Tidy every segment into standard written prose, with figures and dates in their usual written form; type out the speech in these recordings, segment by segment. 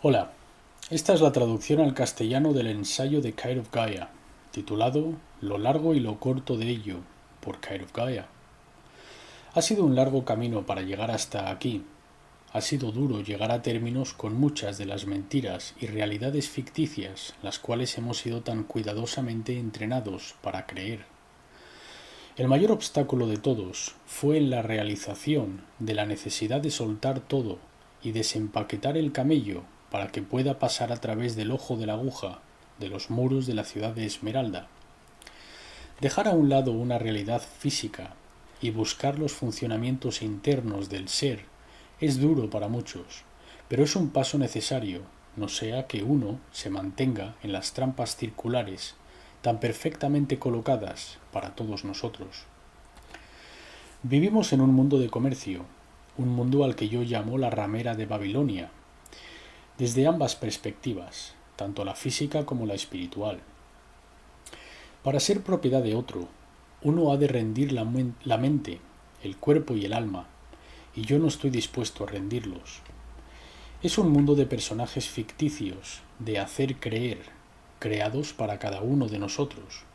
Hola, esta es la traducción al castellano del ensayo de Kite of Gaia, titulado Lo largo y lo corto de ello, por Kite of Gaia. Ha sido un largo camino para llegar hasta aquí. Ha sido duro llegar a términos con muchas de las mentiras y realidades ficticias las cuales hemos sido tan cuidadosamente entrenados para creer. El mayor obstáculo de todos fue en la realización de la necesidad de soltar todo y desempaquetar el camello para que pueda pasar a través del ojo de la aguja de los muros de la ciudad de Esmeralda. Dejar a un lado una realidad física y buscar los funcionamientos internos del ser es duro para muchos, pero es un paso necesario, no sea que uno se mantenga en las trampas circulares tan perfectamente colocadas para todos nosotros. Vivimos en un mundo de comercio, un mundo al que yo llamo la ramera de Babilonia, desde ambas perspectivas, tanto la física como la espiritual. Para ser propiedad de otro, uno ha de rendir la mente, el cuerpo y el alma, y yo no estoy dispuesto a rendirlos. Es un mundo de personajes ficticios, de hacer creer, creados para cada uno de nosotros,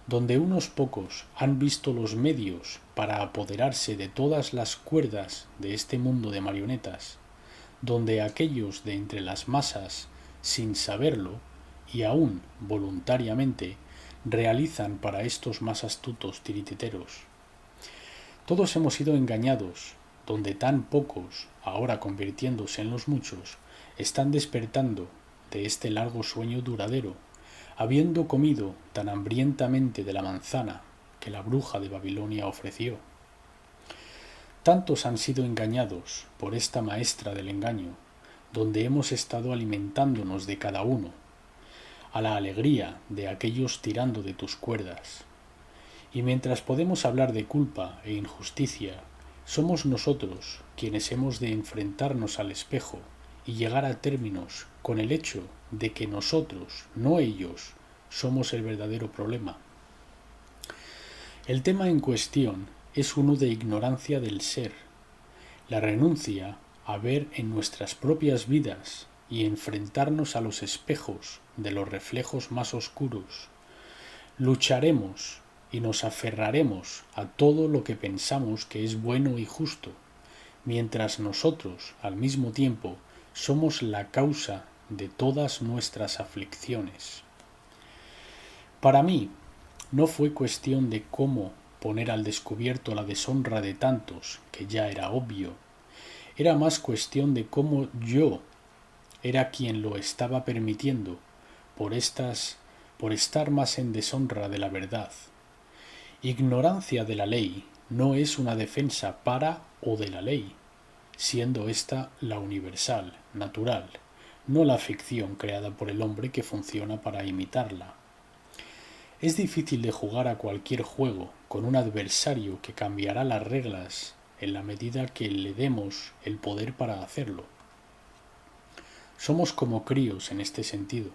donde unos pocos han visto los medios para apoderarse de todas las cuerdas de este mundo de marionetas, donde aquellos de entre las masas, sin saberlo, y aún voluntariamente, realizan para estos más astutos tirititeros. Todos hemos sido engañados, donde tan pocos, ahora convirtiéndose en los muchos, están despertando de este largo sueño duradero, habiendo comido tan hambrientamente de la manzana que la bruja de Babilonia ofreció. Tantos han sido engañados por esta maestra del engaño, donde hemos estado alimentándonos de cada uno, a la alegría de aquellos tirando de tus cuerdas. Y mientras podemos hablar de culpa e injusticia, somos nosotros quienes hemos de enfrentarnos al espejo y llegar a términos con el hecho de que nosotros, no ellos, somos el verdadero problema. El tema en cuestión es uno de ignorancia del ser, la renuncia a ver en nuestras propias vidas y enfrentarnos a los espejos de los reflejos más oscuros. Lucharemos y nos aferraremos a todo lo que pensamos que es bueno y justo, mientras nosotros, al mismo tiempo, somos la causa de todas nuestras aflicciones. Para mí, no fue cuestión de cómo poner al descubierto la deshonra de tantos, que ya era obvio. Era más cuestión de cómo yo era quien lo estaba permitiendo por estar más en deshonra de la verdad. Ignorancia de la ley no es una defensa para o de la ley, siendo ésta la universal, natural, no la ficción creada por el hombre que funciona para imitarla. Es difícil de jugar a cualquier juego con un adversario que cambiará las reglas en la medida que le demos el poder para hacerlo. Somos como críos en este sentido.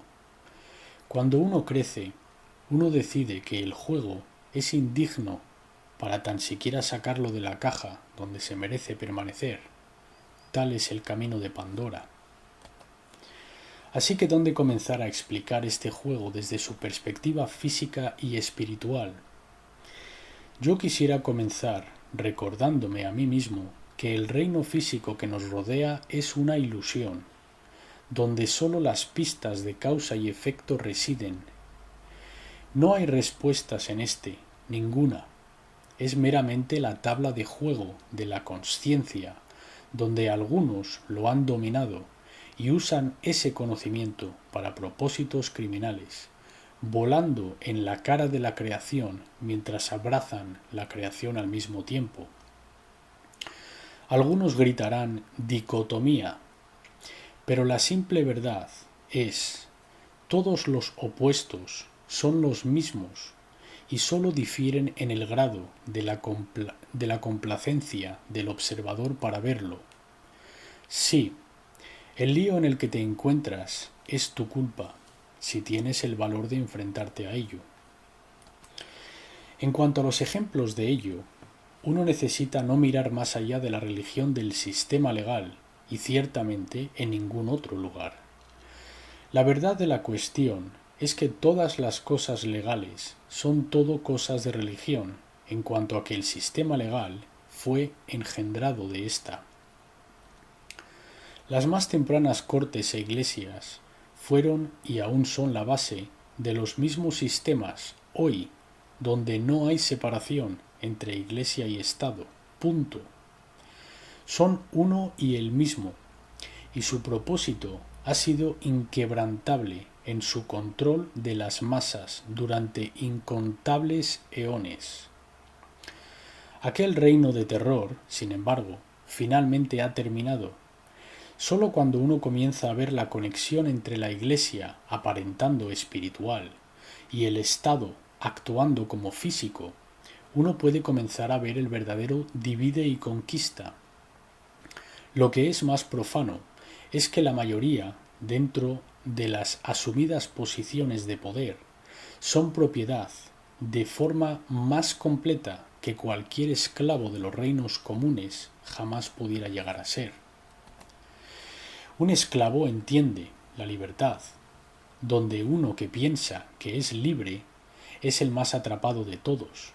Cuando uno crece, uno decide que el juego es indigno para tan siquiera sacarlo de la caja donde se merece permanecer. Tal es el camino de Pandora. Así que ¿dónde comenzar a explicar este juego desde su perspectiva física y espiritual? Yo quisiera comenzar recordándome a mí mismo que el reino físico que nos rodea es una ilusión, donde sólo las pistas de causa y efecto residen. No hay respuestas en este, ninguna. Es meramente la tabla de juego de la consciencia, donde algunos lo han dominado y usan ese conocimiento para propósitos criminales, volando en la cara de la creación mientras abrazan la creación al mismo tiempo. Algunos gritarán dicotomía, pero la simple verdad es, todos los opuestos son los mismos y sólo difieren en el grado de la complacencia del observador para verlo. Sí, el lío en el que te encuentras es tu culpa, si tienes el valor de enfrentarte a ello. En cuanto a los ejemplos de ello, uno necesita no mirar más allá de la religión del sistema legal y ciertamente en ningún otro lugar. La verdad de la cuestión es que todas las cosas legales son todo cosas de religión, en cuanto a que el sistema legal fue engendrado de ésta. Las más tempranas cortes e iglesias fueron y aún son la base de los mismos sistemas hoy, donde no hay separación entre iglesia y Estado. Punto. Son uno y el mismo, y su propósito ha sido inquebrantable en su control de las masas durante incontables eones. Aquel reino de terror, sin embargo, finalmente ha terminado. Solo cuando uno comienza a ver la conexión entre la Iglesia, aparentando espiritual, y el Estado, actuando como físico, uno puede comenzar a ver el verdadero divide y conquista. Lo que es más profano es que la mayoría, dentro de las asumidas posiciones de poder, son propiedad, de forma más completa que cualquier esclavo de los reinos comunes jamás pudiera llegar a ser. Un esclavo entiende la libertad, donde uno que piensa que es libre es el más atrapado de todos.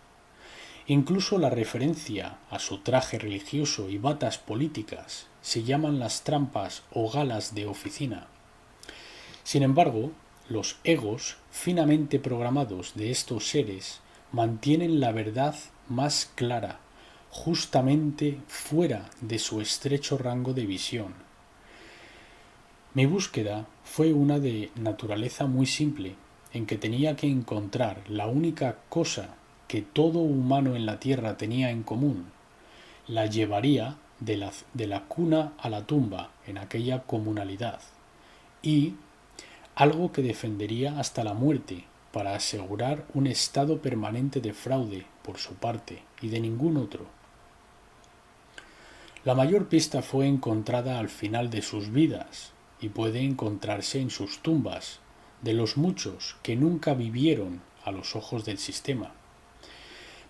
Incluso la referencia a su traje religioso y batas políticas se llaman las trampas o galas de oficina. Sin embargo, los egos finamente programados de estos seres mantienen la verdad más clara, justamente fuera de su estrecho rango de visión. Mi búsqueda fue una de naturaleza muy simple, en que tenía que encontrar la única cosa que todo humano en la tierra tenía en común. La llevaría de la cuna a la tumba en aquella comunalidad, y algo que defendería hasta la muerte para asegurar un estado permanente de fraude por su parte y de ningún otro. La mayor pista fue encontrada al final de sus vidas y puede encontrarse en sus tumbas, de los muchos que nunca vivieron a los ojos del sistema.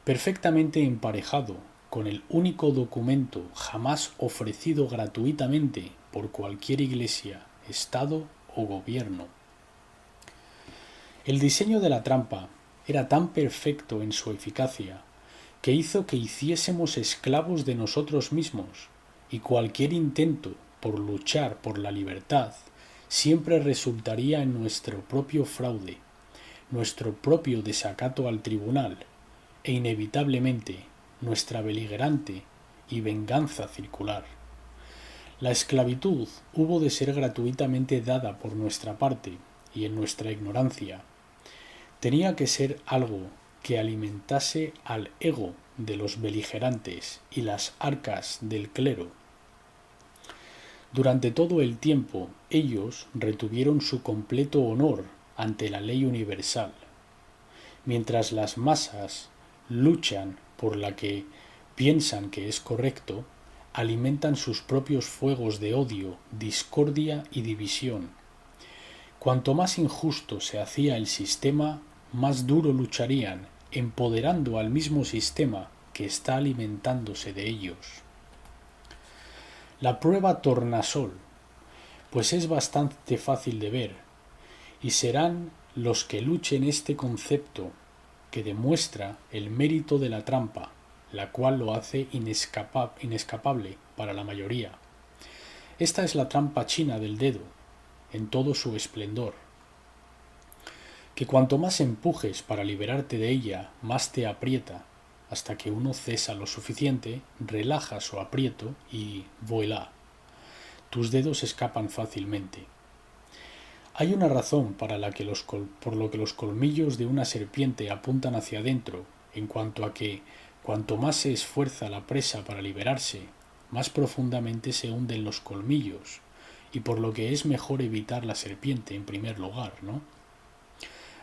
Perfectamente emparejado con el único documento jamás ofrecido gratuitamente por cualquier iglesia, estado o gobierno. El diseño de la trampa era tan perfecto en su eficacia que hizo que hiciésemos esclavos de nosotros mismos, y cualquier intento por luchar por la libertad siempre resultaría en nuestro propio fraude, nuestro propio desacato al tribunal e inevitablemente nuestra beligerante y venganza circular. La esclavitud hubo de ser gratuitamente dada por nuestra parte y en nuestra ignorancia. Tenía que ser algo que alimentase al ego de los beligerantes y las arcas del clero. Durante todo el tiempo ellos retuvieron su completo honor ante la ley universal, mientras las masas luchan por la que piensan que es correcto, alimentan sus propios fuegos de odio, discordia y división. Cuanto más injusto se hacía el sistema, más duro lucharían, empoderando al mismo sistema que está alimentándose de ellos. La prueba tornasol, pues es bastante fácil de ver, y serán los que luchen este concepto que demuestra el mérito de la trampa, la cual lo hace inescapable para la mayoría. Esta es la trampa china del dedo, en todo su esplendor, que cuanto más empujes para liberarte de ella, más te aprieta, hasta que uno cesa lo suficiente, relaja su aprieto y voilà, tus dedos escapan fácilmente. Hay una razón por lo que los colmillos de una serpiente apuntan hacia adentro, en cuanto a que cuanto más se esfuerza la presa para liberarse, más profundamente se hunden los colmillos, y por lo que es mejor evitar la serpiente en primer lugar, ¿no?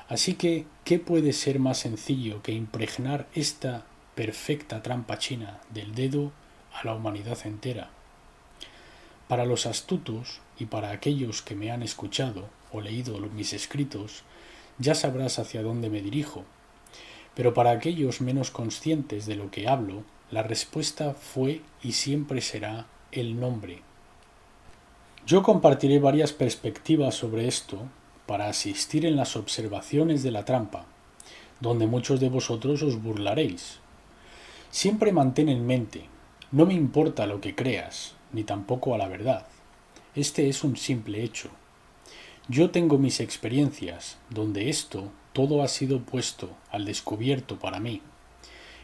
Así que, ¿qué puede ser más sencillo que impregnar esta perfecta trampa china del dedo a la humanidad entera? Para los astutos y para aquellos que me han escuchado o leído mis escritos, ya sabrás hacia dónde me dirijo. Pero para aquellos menos conscientes de lo que hablo, la respuesta fue y siempre será el nombre. Yo compartiré varias perspectivas sobre esto para asistir en las observaciones de la trampa, donde muchos de vosotros os burlaréis. Siempre mantén en mente, no me importa lo que creas, ni tampoco a la verdad. Este es un simple hecho. Yo tengo mis experiencias, donde esto todo ha sido puesto al descubierto para mí,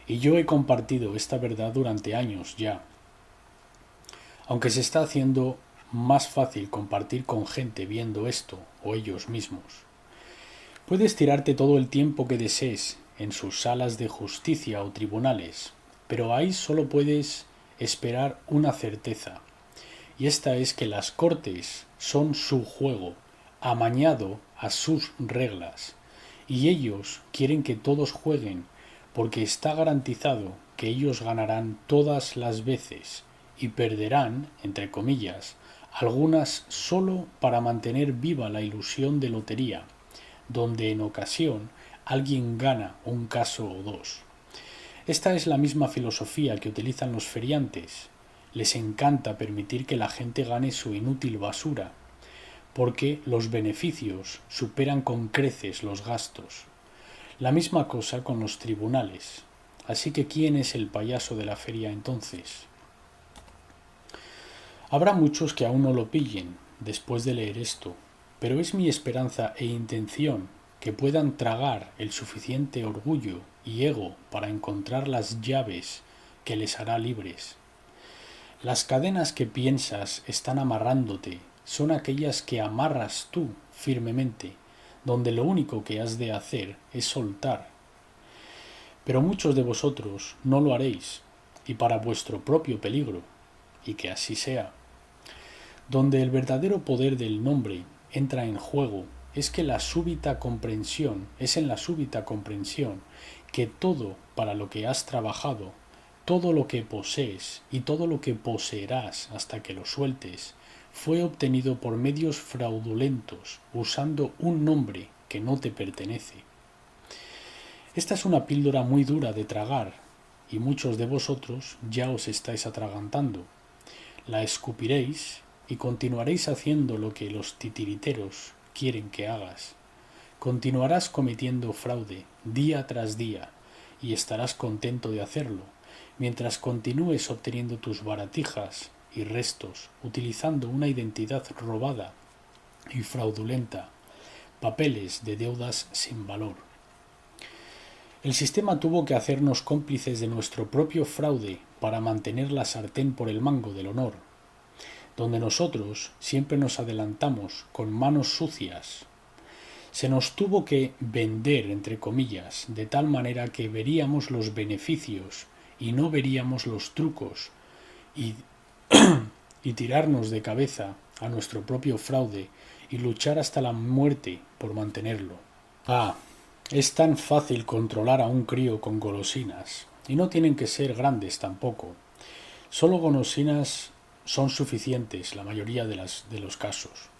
y yo he compartido esta verdad durante años ya. Aunque se está haciendo más fácil compartir con gente viendo esto o ellos mismos. Puedes tirarte todo el tiempo que desees en sus salas de justicia o tribunales, pero ahí solo puedes esperar una certeza, y esta es que las cortes son su juego, amañado a sus reglas, y ellos quieren que todos jueguen porque está garantizado que ellos ganarán todas las veces y perderán, entre comillas, algunas solo para mantener viva la ilusión de lotería, donde en ocasión alguien gana un caso o dos. Esta es la misma filosofía que utilizan los feriantes. Les encanta permitir que la gente gane su inútil basura, porque los beneficios superan con creces los gastos. La misma cosa con los tribunales. Así que ¿quién es el payaso de la feria entonces? Habrá muchos que aún no lo pillen después de leer esto, pero es mi esperanza e intención que puedan tragar el suficiente orgullo y ego para encontrar las llaves que les hará libres. Las cadenas que piensas están amarrándote son aquellas que amarras tú firmemente, donde lo único que has de hacer es soltar. Pero muchos de vosotros no lo haréis, y para vuestro propio peligro, y que así sea. Donde el verdadero poder del nombre entra en juego es en la súbita comprensión que todo para lo que has trabajado, todo lo que posees y todo lo que poseerás hasta que lo sueltes, fue obtenido por medios fraudulentos, usando un nombre que no te pertenece. Esta es una píldora muy dura de tragar, y muchos de vosotros ya os estáis atragantando. La escupiréis y continuaréis haciendo lo que los titiriteros quieren que hagas. Continuarás cometiendo fraude día tras día y estarás contento de hacerlo, mientras continúes obteniendo tus baratijas y restos utilizando una identidad robada y fraudulenta, papeles de deudas sin valor. El sistema tuvo que hacernos cómplices de nuestro propio fraude para mantener la sartén por el mango del honor, donde nosotros siempre nos adelantamos con manos sucias. Se nos tuvo que vender, entre comillas, de tal manera que veríamos los beneficios y no veríamos los trucos, y tirarnos de cabeza a nuestro propio fraude y luchar hasta la muerte por mantenerlo. Es tan fácil controlar a un crío con golosinas, y no tienen que ser grandes tampoco. Solo golosinas son suficientes la mayoría de los casos.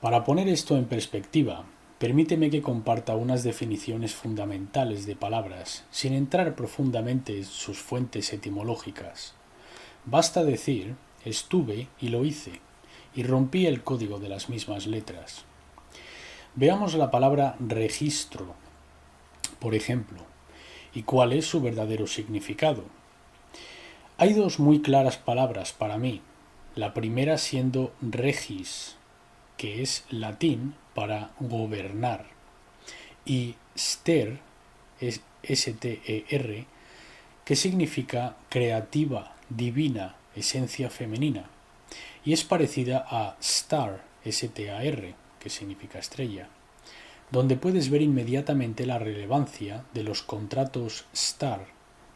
Para poner esto en perspectiva, permíteme que comparta unas definiciones fundamentales de palabras, sin entrar profundamente en sus fuentes etimológicas. Basta decir, estuve y lo hice, y rompí el código de las mismas letras. Veamos la palabra registro, por ejemplo, y cuál es su verdadero significado. Hay dos muy claras palabras para mí, la primera siendo regis, que es latín para gobernar, y ster, es S-T-E-R, que significa creativa, divina, esencia femenina, y es parecida a star, S-T-A-R, que significa estrella, donde puedes ver inmediatamente la relevancia de los contratos STAR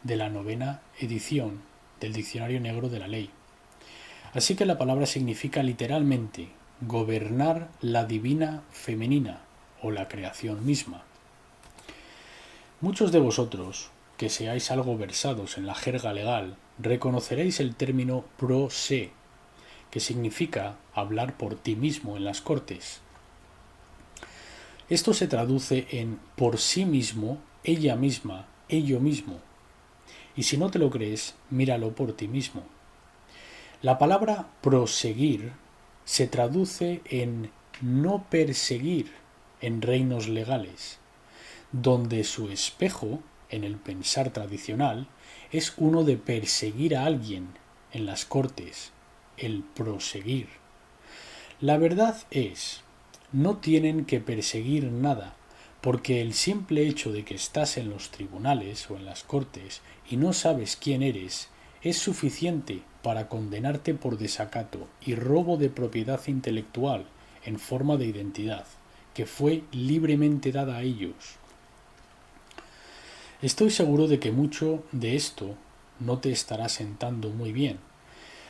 de la 9ª edición del Diccionario Negro de la Ley. Así que la palabra significa literalmente gobernar la divina femenina o la creación misma. Muchos de vosotros, que seáis algo versados en la jerga legal, reconoceréis el término pro se, que significa hablar por ti mismo en las cortes. Esto se traduce en por sí mismo, ella misma, ello mismo. Y si no te lo crees, míralo por ti mismo. La palabra proseguir se traduce en no perseguir en reinos legales, donde su espejo, en el pensar tradicional, es uno de perseguir a alguien en las cortes, el proseguir. La verdad es, no tienen que perseguir nada, porque el simple hecho de que estás en los tribunales o en las cortes y no sabes quién eres, es suficiente para condenarte por desacato y robo de propiedad intelectual en forma de identidad, que fue libremente dada a ellos. Estoy seguro de que mucho de esto no te estará sentando muy bien,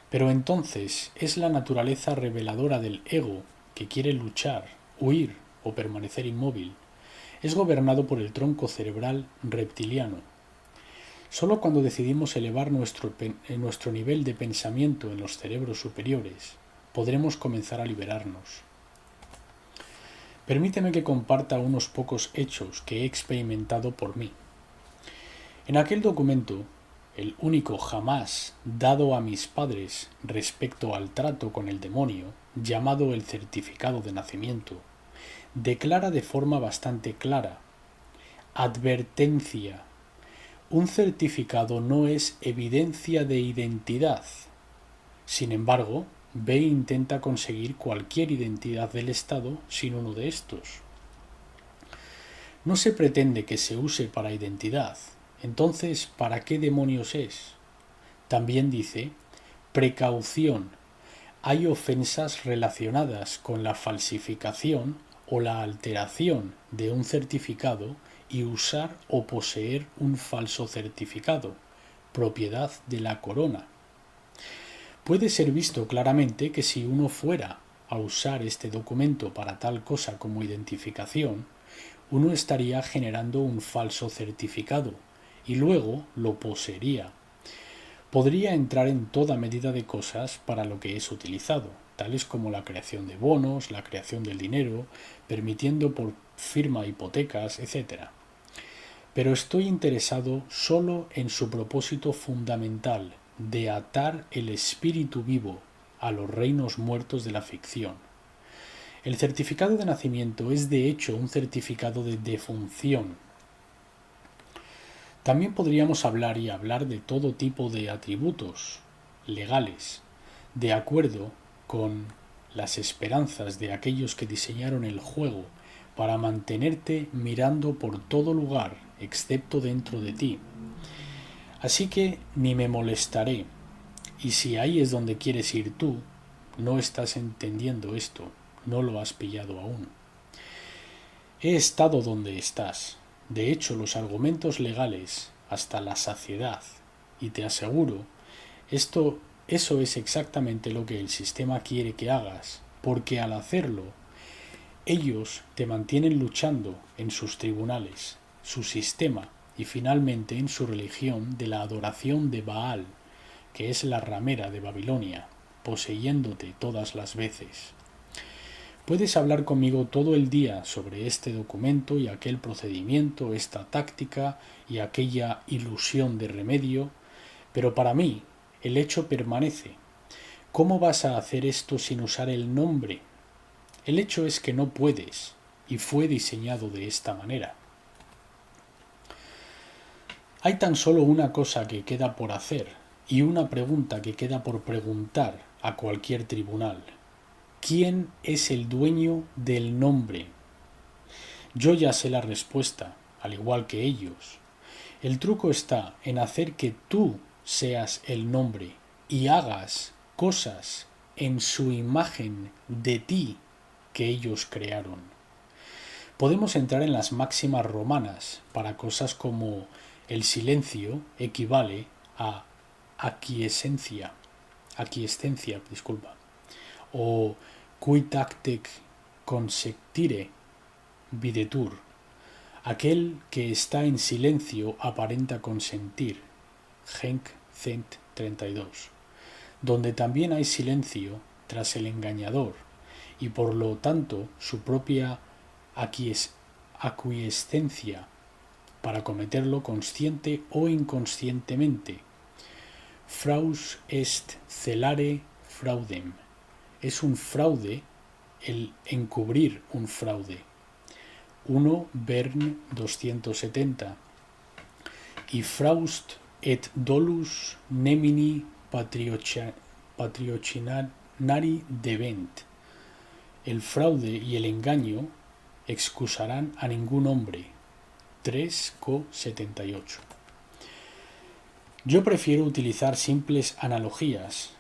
pero entonces es la naturaleza reveladora del ego que quiere luchar, huir o permanecer inmóvil. Es gobernado por el tronco cerebral reptiliano. Solo cuando decidimos elevar nuestro nivel de pensamiento en los cerebros superiores, podremos comenzar a liberarnos. Permíteme que comparta unos pocos hechos que he experimentado por mí. En aquel documento, el único jamás dado a mis padres respecto al trato con el demonio, llamado el certificado de nacimiento, declara de forma bastante clara: advertencia. Un certificado no es evidencia de identidad. Sin embargo, B intenta conseguir cualquier identidad del Estado sin uno de estos. No se pretende que se use para identidad. Entonces, ¿para qué demonios es? También dice: precaución. Hay ofensas relacionadas con la falsificación o la alteración de un certificado y usar o poseer un falso certificado, propiedad de la corona. Puede ser visto claramente que si uno fuera a usar este documento para tal cosa como identificación, uno estaría generando un falso certificado y luego lo poseería. Podría entrar en toda medida de cosas para lo que es utilizado, tales como la creación de bonos, la creación del dinero, permitiendo por firma hipotecas, etc. Pero estoy interesado solo en su propósito fundamental de atar el espíritu vivo a los reinos muertos de la ficción. El certificado de nacimiento es de hecho un certificado de defunción. También podríamos hablar de todo tipo de atributos legales, de acuerdo con las esperanzas de aquellos que diseñaron el juego para mantenerte mirando por todo lugar excepto dentro de ti. Así que ni me molestaré, y si ahí es donde quieres ir tú, no estás entendiendo esto, no lo has pillado aún. He estado donde estás. De hecho, los argumentos legales hasta la saciedad, y te aseguro, eso es exactamente lo que el sistema quiere que hagas, porque al hacerlo, ellos te mantienen luchando en sus tribunales, su sistema y finalmente en su religión de la adoración de Baal, que es la ramera de Babilonia, poseyéndote todas las veces. Puedes hablar conmigo todo el día sobre este documento y aquel procedimiento, esta táctica y aquella ilusión de remedio, pero para mí el hecho permanece. ¿Cómo vas a hacer esto sin usar el nombre? El hecho es que no puedes, y fue diseñado de esta manera. Hay tan solo una cosa que queda por hacer y una pregunta que queda por preguntar a cualquier tribunal. ¿Quién es el dueño del nombre? Yo ya sé la respuesta, al igual que ellos. El truco está en hacer que tú seas el nombre y hagas cosas en su imagen de ti que ellos crearon. Podemos entrar en las máximas romanas para cosas como el silencio equivale a aquiescencia, o quid actec consectire videtur, aquel que está en silencio aparenta consentir, Henk Cent 32, donde también hay silencio tras el engañador y por lo tanto su propia aquiescencia para cometerlo consciente o inconscientemente. Fraus est celare fraudem. es un fraude el encubrir un fraude. 1 Bern 270. Y fraust et dolus nemini patriocinari debent. El fraude y el engaño excusarán a ningún hombre. 3 Co 78. Yo prefiero utilizar simples analogías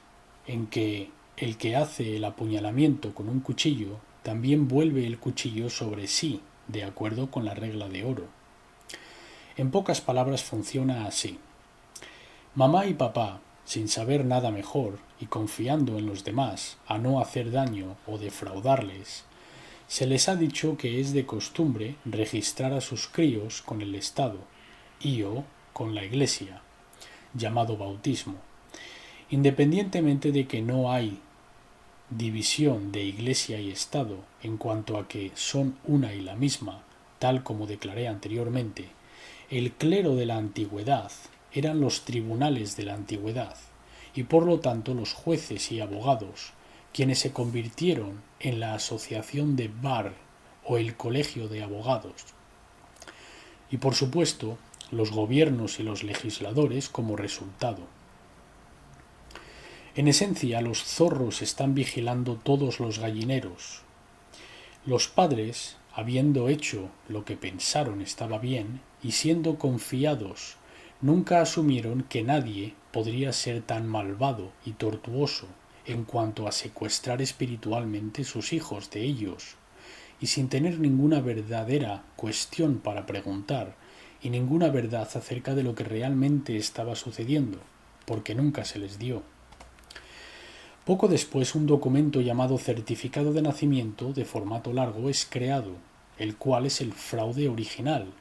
en que el que hace el apuñalamiento con un cuchillo también vuelve el cuchillo sobre sí, de acuerdo con la regla de oro. En pocas palabras funciona así. Mamá y papá, sin saber nada mejor y confiando en los demás a no hacer daño o defraudarles, se les ha dicho que es de costumbre registrar a sus críos con el Estado y o con la Iglesia, llamado bautismo, independientemente de que no hay división de Iglesia y Estado en cuanto a que son una y la misma, tal como declaré anteriormente. El clero de la antigüedad eran los tribunales de la antigüedad y por lo tanto los jueces y abogados, quienes se convirtieron en la asociación de bar o el colegio de abogados. Y por supuesto, los gobiernos y los legisladores como resultado. En esencia, los zorros están vigilando todos los gallineros. Los padres, habiendo hecho lo que pensaron estaba bien y siendo confiados, nunca asumieron que nadie podría ser tan malvado y tortuoso en cuanto a secuestrar espiritualmente sus hijos de ellos, y sin tener ninguna verdadera cuestión para preguntar y ninguna verdad acerca de lo que realmente estaba sucediendo, porque nunca se les dio. Poco después un documento llamado certificado de nacimiento de formato largo es creado, el cual es el fraude original,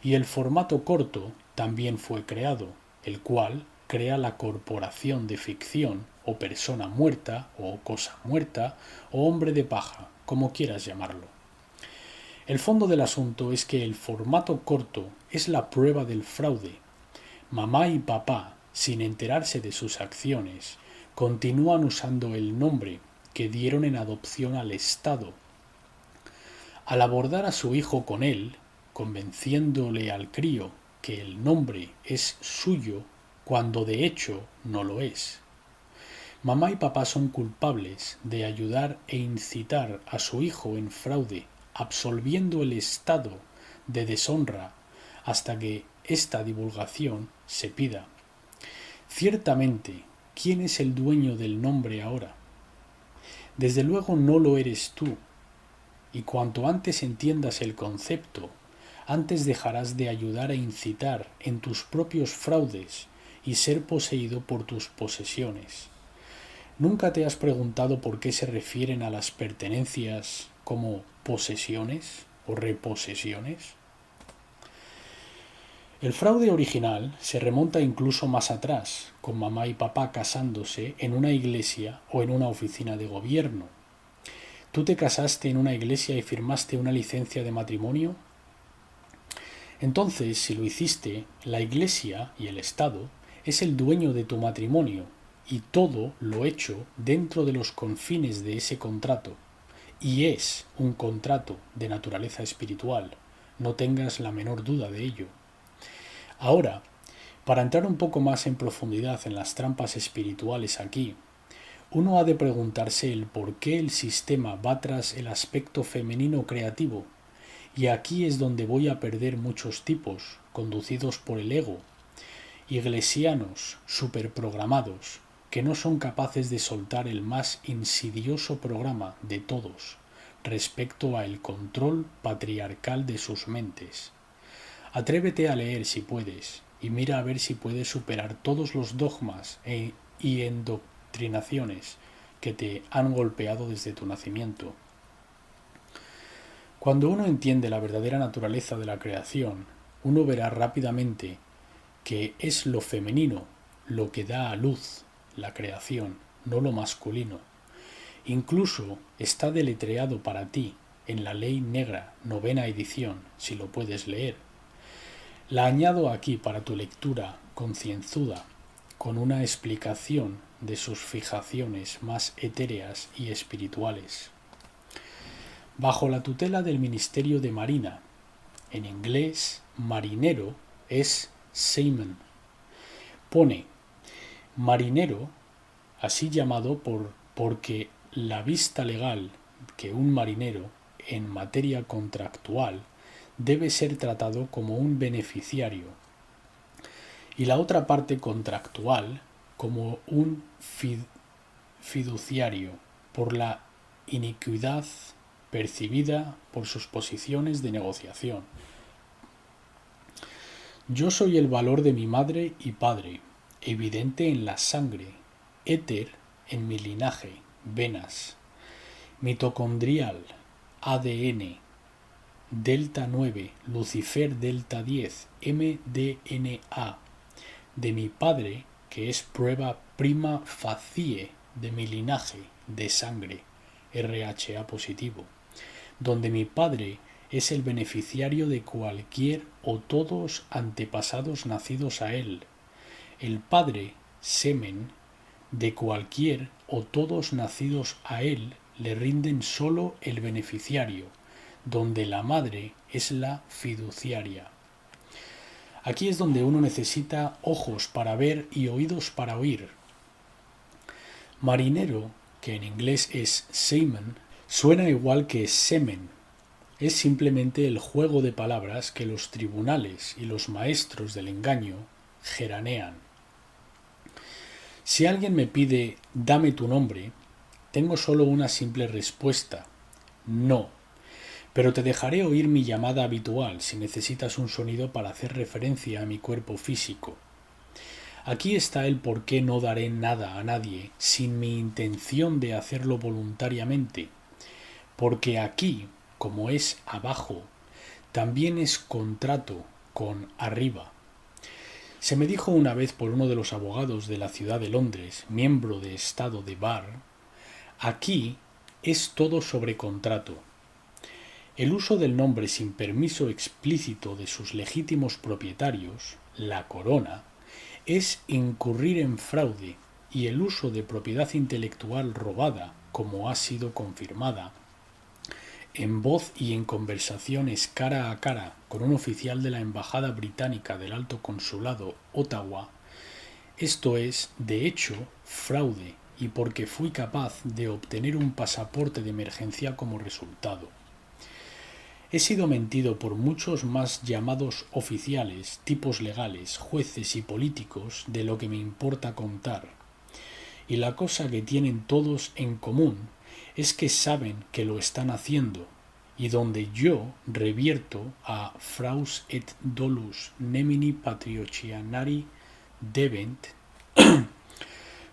y el formato corto también fue creado, el cual crea la corporación de ficción o persona muerta o cosa muerta o hombre de paja, como quieras llamarlo. El fondo del asunto es que el formato corto es la prueba del fraude. Mamá y papá, sin enterarse de sus acciones, continúan usando el nombre que dieron en adopción al Estado. Al abordar a su hijo con él, convenciéndole al crío que el nombre es suyo cuando de hecho no lo es. Mamá y papá son culpables de ayudar e incitar a su hijo en fraude, absolviendo el estado de deshonra hasta que esta divulgación se pida. Ciertamente, ¿quién es el dueño del nombre ahora? Desde luego no lo eres tú, y cuanto antes entiendas el concepto, antes dejarás de ayudar e incitar en tus propios fraudes y ser poseído por tus posesiones. ¿Nunca te has preguntado por qué se refieren a las pertenencias como posesiones o reposesiones? El fraude original se remonta incluso más atrás, con mamá y papá casándose en una iglesia o en una oficina de gobierno. ¿Tú te casaste en una iglesia y firmaste una licencia de matrimonio? Entonces, si lo hiciste, la iglesia y el Estado es el dueño de tu matrimonio y todo lo hecho dentro de los confines de ese contrato. Y es un contrato de naturaleza espiritual, no tengas la menor duda de ello. Ahora, para entrar un poco más en profundidad en las trampas espirituales aquí, uno ha de preguntarse el por qué el sistema va tras el aspecto femenino creativo, y aquí es donde voy a perder muchos tipos, conducidos por el ego, iglesianos superprogramados, que no son capaces de soltar el más insidioso programa de todos respecto a el control patriarcal de sus mentes. Atrévete a leer si puedes, y mira a ver si puedes superar todos los dogmas y endoctrinaciones que te han golpeado desde tu nacimiento. Cuando uno entiende la verdadera naturaleza de la creación, uno verá rápidamente que es lo femenino lo que da a luz la creación, no lo masculino. Incluso está deletreado para ti en la Ley Negra, 9ª edición, si lo puedes leer. La añado aquí para tu lectura concienzuda, con una explicación de sus fijaciones más etéreas y espirituales. Bajo la tutela del Ministerio de Marina, en inglés, marinero es seaman. Pone marinero, así llamado porque la vista legal que un marinero en materia contractual debe ser tratado como un beneficiario y la otra parte contractual como un fiduciario por la iniquidad percibida por sus posiciones de negociación. Yo soy el valor de mi madre y padre, evidente en la sangre, éter en mi linaje, venas, mitocondrial, ADN, delta 9, Lucifer delta 10, mDNA, de mi padre, que es prueba prima facie de mi linaje de sangre, RHA positivo, donde mi padre es el beneficiario de cualquier o todos antepasados nacidos a él. El padre, semen, de cualquier o todos nacidos a él le rinden solo el beneficiario, donde la madre es la fiduciaria. Aquí es donde uno necesita ojos para ver y oídos para oír. Marinero, que en inglés es seaman, suena igual que semen. Es simplemente el juego de palabras que los tribunales y los maestros del engaño jeranean. Si alguien me pide «dame tu nombre», tengo solo una simple respuesta: no. Pero te dejaré oír mi llamada habitual si necesitas un sonido para hacer referencia a mi cuerpo físico. Aquí está el por qué no daré nada a nadie sin mi intención de hacerlo voluntariamente. Porque aquí, como es abajo, también es contrato con arriba. Se me dijo una vez por uno de los abogados de la ciudad de Londres, miembro de estado de Bar, aquí es todo sobre contrato. El uso del nombre sin permiso explícito de sus legítimos propietarios, la corona, es incurrir en fraude, y el uso de propiedad intelectual robada, como ha sido confirmada, en voz y en conversaciones cara a cara con un oficial de la Embajada Británica del Alto Consulado, Ottawa, esto es, de hecho, fraude, y porque fui capaz de obtener un pasaporte de emergencia como resultado. He sido mentido por muchos más llamados oficiales, tipos legales, jueces y políticos de lo que me importa contar. Y la cosa que tienen todos en común es que saben que lo están haciendo, y donde yo revierto a fraus et dolus nemini patrocianari debent,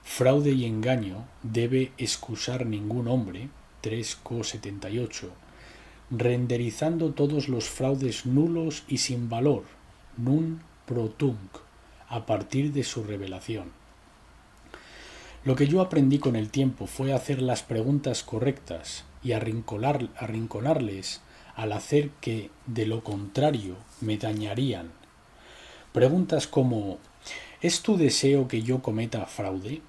fraude y engaño debe excusar ningún hombre, 3,78, renderizando todos los fraudes nulos y sin valor, nun pro tunc, a partir de su revelación. Lo que yo aprendí con el tiempo fue hacer las preguntas correctas y arrinconarles al hacer que, de lo contrario, me dañarían. Preguntas como: ¿es tu deseo que yo cometa fraude?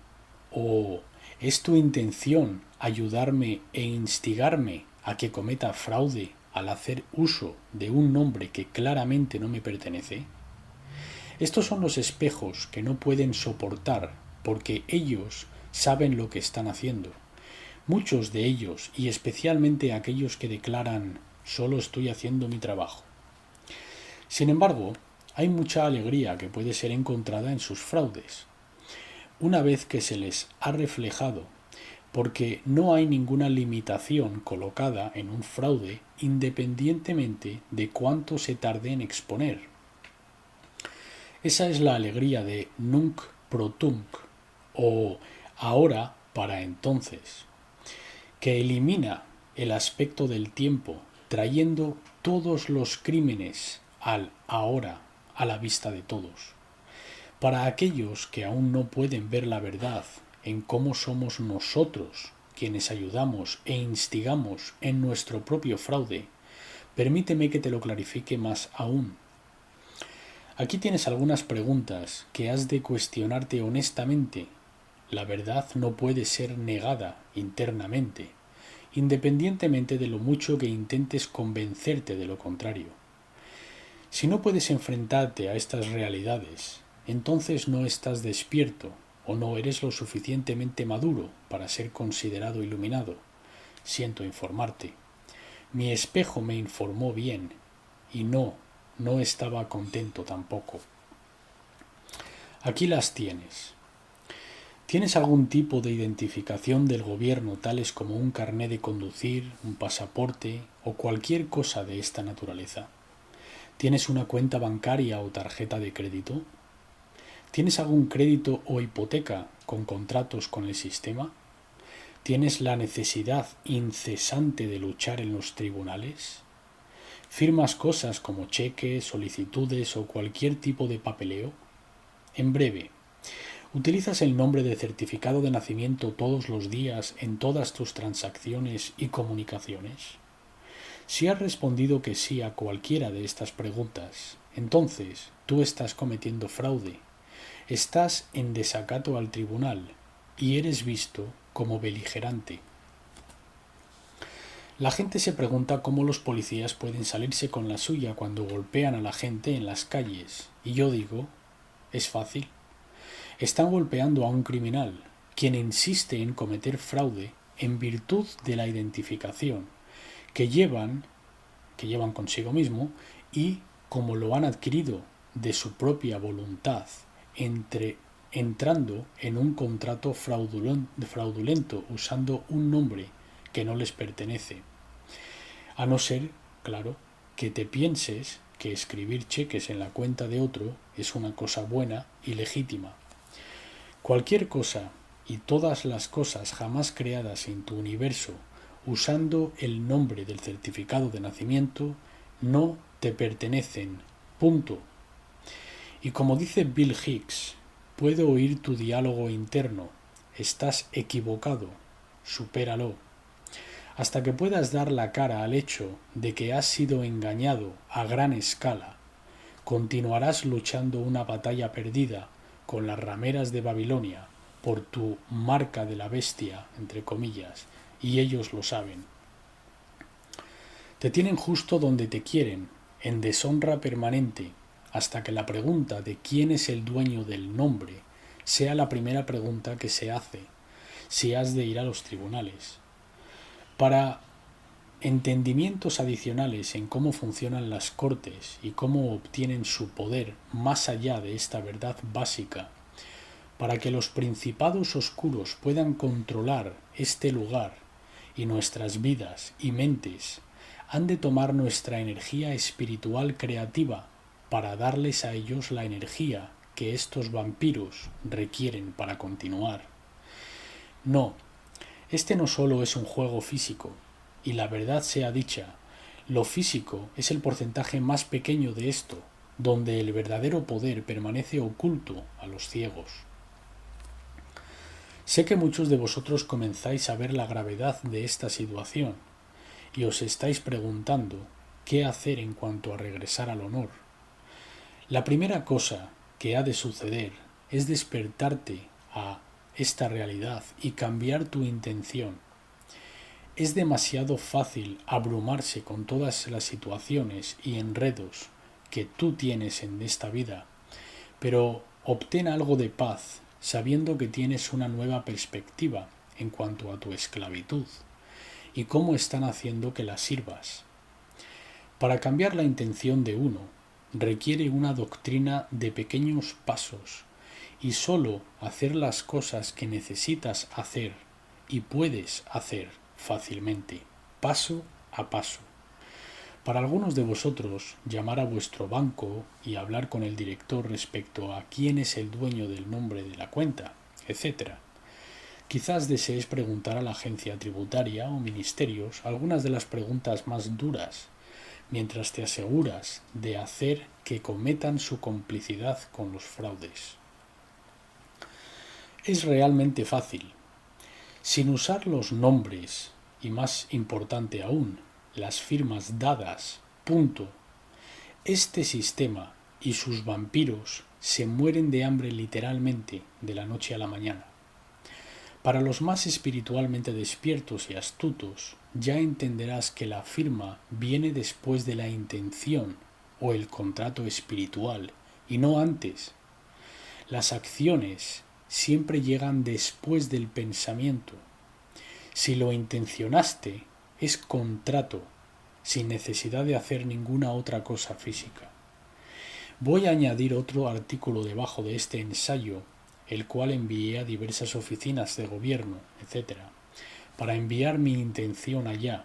¿O es tu intención ayudarme e instigarme a que cometa fraude al hacer uso de un nombre que claramente no me pertenece? Estos son los espejos que no pueden soportar porque ellos saben lo que están haciendo. Muchos de ellos, y especialmente aquellos que declaran «solo estoy haciendo mi trabajo». Sin embargo, hay mucha alegría que puede ser encontrada en sus fraudes, una vez que se les ha reflejado, porque no hay ninguna limitación colocada en un fraude independientemente de cuánto se tarde en exponer. Esa es la alegría de nunc pro tunc, o ahora para entonces, que elimina el aspecto del tiempo, trayendo todos los crímenes al ahora a la vista de todos. Para aquellos que aún no pueden ver la verdad en cómo somos nosotros quienes ayudamos e instigamos en nuestro propio fraude, permíteme que te lo clarifique más aún. Aquí tienes algunas preguntas que has de cuestionarte honestamente. La verdad no puede ser negada internamente, independientemente de lo mucho que intentes convencerte de lo contrario. Si no puedes enfrentarte a estas realidades, entonces no estás despierto o no eres lo suficientemente maduro para ser considerado iluminado. Siento informarte. Mi espejo me informó bien y no estaba contento tampoco. Aquí las tienes. ¿Tienes algún tipo de identificación del gobierno, tales como un carné de conducir, un pasaporte o cualquier cosa de esta naturaleza? ¿Tienes una cuenta bancaria o tarjeta de crédito? ¿Tienes algún crédito o hipoteca con contratos con el sistema? ¿Tienes la necesidad incesante de luchar en los tribunales? ¿Firmas cosas como cheques, solicitudes o cualquier tipo de papeleo? En breve, ¿utilizas el nombre de certificado de nacimiento todos los días en todas tus transacciones y comunicaciones? Si has respondido que sí a cualquiera de estas preguntas, entonces tú estás cometiendo fraude, estás en desacato al tribunal y eres visto como beligerante. La gente se pregunta cómo los policías pueden salirse con la suya cuando golpean a la gente en las calles, y yo digo, es fácil. Están golpeando a un criminal, quien insiste en cometer fraude en virtud de la identificación que llevan consigo mismo y como lo han adquirido de su propia voluntad, entrando en un contrato fraudulento usando un nombre que no les pertenece. A no ser, claro, que te pienses que escribir cheques en la cuenta de otro es una cosa buena y legítima. Cualquier cosa y todas las cosas jamás creadas en tu universo usando el nombre del certificado de nacimiento no te pertenecen. Punto. Y como dice Bill Hicks, puedo oír tu diálogo interno. Estás equivocado. Supéralo. Hasta que puedas dar la cara al hecho de que has sido engañado a gran escala, continuarás luchando una batalla perdida con las rameras de Babilonia por tu marca de la bestia, entre comillas, y ellos lo saben. Te tienen justo donde te quieren, en deshonra permanente, hasta que la pregunta de quién es el dueño del nombre sea la primera pregunta que se hace, si has de ir a los tribunales. Para entendimientos adicionales en cómo funcionan las cortes y cómo obtienen su poder más allá de esta verdad básica, para que los principados oscuros puedan controlar este lugar y nuestras vidas y mentes, han de tomar nuestra energía espiritual creativa para darles a ellos la energía que estos vampiros requieren para continuar. No, este no solo es un juego físico, y la verdad sea dicha, lo físico es el porcentaje más pequeño de esto, donde el verdadero poder permanece oculto a los ciegos. Sé que muchos de vosotros comenzáis a ver la gravedad de esta situación, y os estáis preguntando qué hacer en cuanto a regresar al honor. La primera cosa que ha de suceder es despertarte a esta realidad y cambiar tu intención. Es demasiado fácil abrumarse con todas las situaciones y enredos que tú tienes en esta vida, pero obtén algo de paz sabiendo que tienes una nueva perspectiva en cuanto a tu esclavitud y cómo están haciendo que la sirvas. Para cambiar la intención de uno, requiere una doctrina de pequeños pasos y sólo hacer las cosas que necesitas hacer y puedes hacer fácilmente, paso a paso. Para algunos de vosotros, llamar a vuestro banco y hablar con el director respecto a quién es el dueño del nombre de la cuenta, etc. Quizás desees preguntar a la agencia tributaria o ministerios algunas de las preguntas más duras, mientras te aseguras de hacer que cometan su complicidad con los fraudes. Es realmente fácil. Sin usar los nombres y, más importante aún, las firmas dadas, punto. Este sistema y sus vampiros se mueren de hambre literalmente de la noche a la mañana. Para los más espiritualmente despiertos y astutos, ya entenderás que la firma viene después de la intención o el contrato espiritual y no antes. Las acciones siempre llegan después del pensamiento. Si lo intencionaste, es contrato, sin necesidad de hacer ninguna otra cosa física. Voy a añadir otro artículo debajo de este ensayo, el cual envié a diversas oficinas de gobierno, etc., para enviar mi intención allá,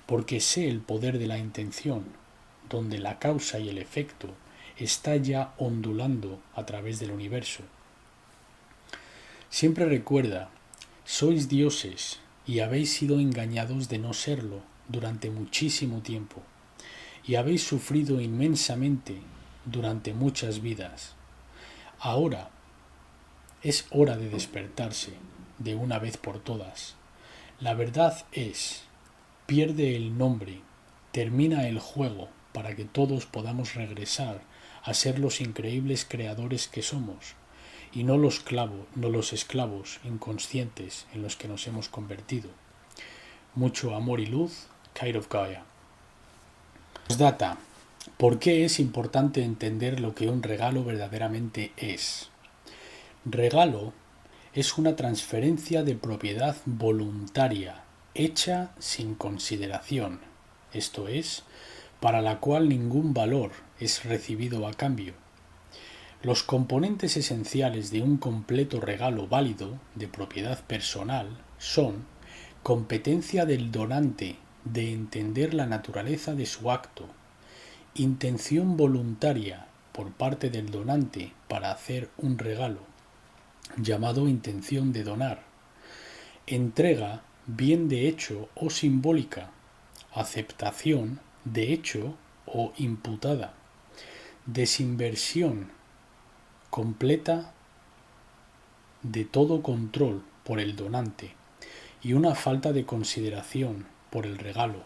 porque sé el poder de la intención, donde la causa y el efecto está ya ondulando a través del universo. Siempre recuerda, sois dioses y habéis sido engañados de no serlo durante muchísimo tiempo, y habéis sufrido inmensamente durante muchas vidas. Ahora es hora de despertarse de una vez por todas. La verdad es, pierde el nombre, termina el juego para que todos podamos regresar a ser los increíbles creadores que somos y no los esclavos inconscientes en los que nos hemos convertido. Mucho amor y luz, Kite of Gaia. Postdata. ¿Por qué es importante entender lo que un regalo verdaderamente es? Regalo es una transferencia de propiedad voluntaria, hecha sin consideración, esto es, para la cual ningún valor es recibido a cambio. Los componentes esenciales de un completo regalo válido de propiedad personal son competencia del donante de entender la naturaleza de su acto, intención voluntaria por parte del donante para hacer un regalo, llamado intención de donar, entrega bien de hecho o simbólica, aceptación de hecho o imputada, desinversión completa de todo control por el donante y una falta de consideración por el regalo.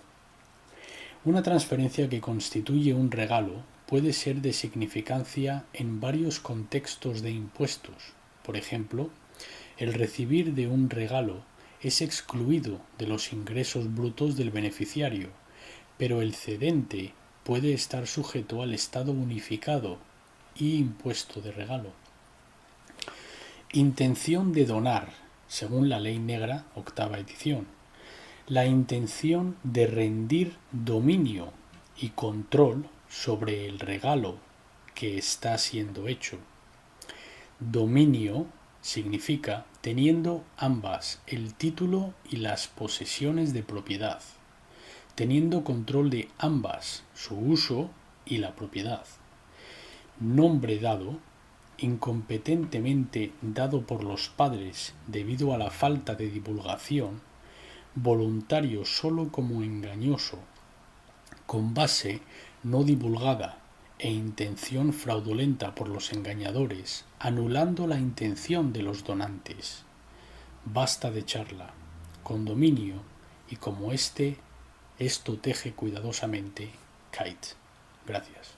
Una transferencia que constituye un regalo puede ser de significancia en varios contextos de impuestos. Por ejemplo, el recibir de un regalo es excluido de los ingresos brutos del beneficiario, pero el cedente puede estar sujeto al estado unificado y impuesto de regalo. Intención de donar, según la Ley Negra, octava edición. La intención de rendir dominio y control sobre el regalo que está siendo hecho. Dominio significa teniendo ambas, el título y las posesiones de propiedad, teniendo control de ambas, su uso y la propiedad. Nombre dado, incompetentemente dado por los padres debido a la falta de divulgación, voluntario solo como engañoso, con base no divulgada e intención fraudulenta por los engañadores, anulando la intención de los donantes. Basta de charla, con dominio, y como esto teje cuidadosamente Kite. Gracias.